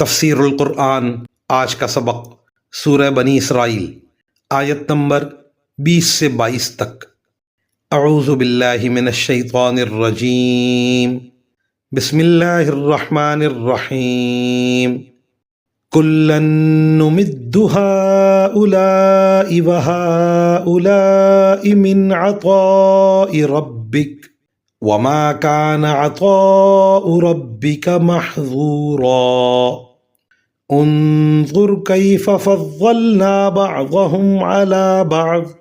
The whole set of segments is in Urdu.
تفسیرُ القرآن آج کا سبق سورہ بنی اسرائیل آیت نمبر 20 سے 22 تک۔ اعوذ باللہ من الشیطان الرجیم، بسم اللہ الرحمن الرحیم۔ کُلًّا نُمِدُّ هَٰؤُلَاءِ وَهَٰؤُلَاءِ مِنْ عَطَاءِ رَبِّكَ وَمَا كَانَ عَطَاءُ رَبِّكَ مَحْظُورًا۔ انظُرْ كَيْفَ فَضَّلْنَا بَعْضَهُمْ عَلَىٰ بَعْضٍ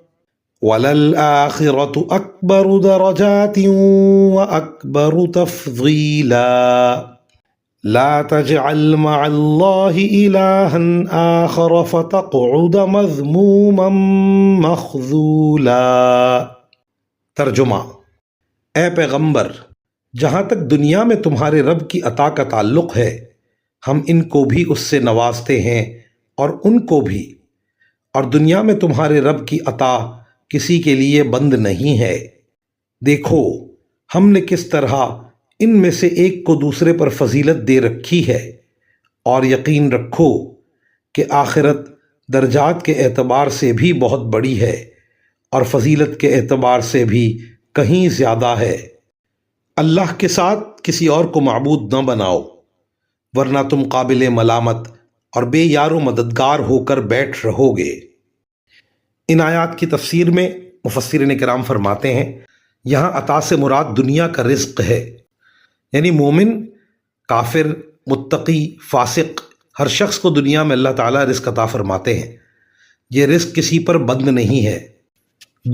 وَلَلْآخِرَةُ أَكْبَرُ دَرَجَاتٍ وَأَكْبَرُ تَفْضِيلًا۔ لَا تَجْعَلْ مَعَ اللَّهِ إِلَٰهًا آخَرَ فَتَقْعُدَ مَذْمُومًا مَخْذُولًا۔ ترجمہ: اے پیغمبر، جہاں تک دنیا میں تمہارے رب کی عطا کا تعلق ہے، ہم ان کو بھی اس سے نوازتے ہیں اور ان کو بھی، اور دنیا میں تمہارے رب کی عطا کسی کے لیے بند نہیں ہے۔ دیکھو ہم نے کس طرح ان میں سے ایک کو دوسرے پر فضیلت دے رکھی ہے، اور یقین رکھو کہ آخرت درجات کے اعتبار سے بھی بہت بڑی ہے اور فضیلت کے اعتبار سے بھی کہیں زیادہ ہے۔ اللہ کے ساتھ کسی اور کو معبود نہ بناؤ، ورنہ تم قابل ملامت اور بے یار و مددگار ہو کر بیٹھ رہو گے۔ ان آیات کی تفسیر میں مفسرین کرام فرماتے ہیں، یہاں عطا سے مراد دنیا کا رزق ہے، یعنی مومن، کافر، متقی، فاسق، ہر شخص کو دنیا میں اللہ تعالیٰ رزق عطا فرماتے ہیں۔ یہ رزق کسی پر بند نہیں ہے۔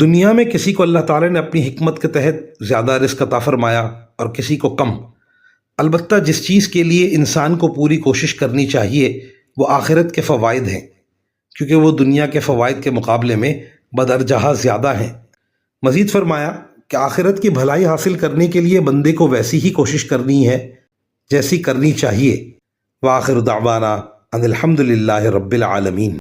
دنیا میں کسی کو اللہ تعالیٰ نے اپنی حکمت کے تحت زیادہ رزق عطا فرمایا اور کسی کو کم۔ البتہ جس چیز کے لیے انسان کو پوری کوشش کرنی چاہیے وہ آخرت کے فوائد ہیں، کیونکہ وہ دنیا کے فوائد کے مقابلے میں بدرجہ زیادہ ہیں۔ مزید فرمایا کہ آخرت کی بھلائی حاصل کرنے کے لیے بندے کو ویسی ہی کوشش کرنی ہے جیسی کرنی چاہیے۔ وآخر دعوانا ان الحمد للہ رب العالمین۔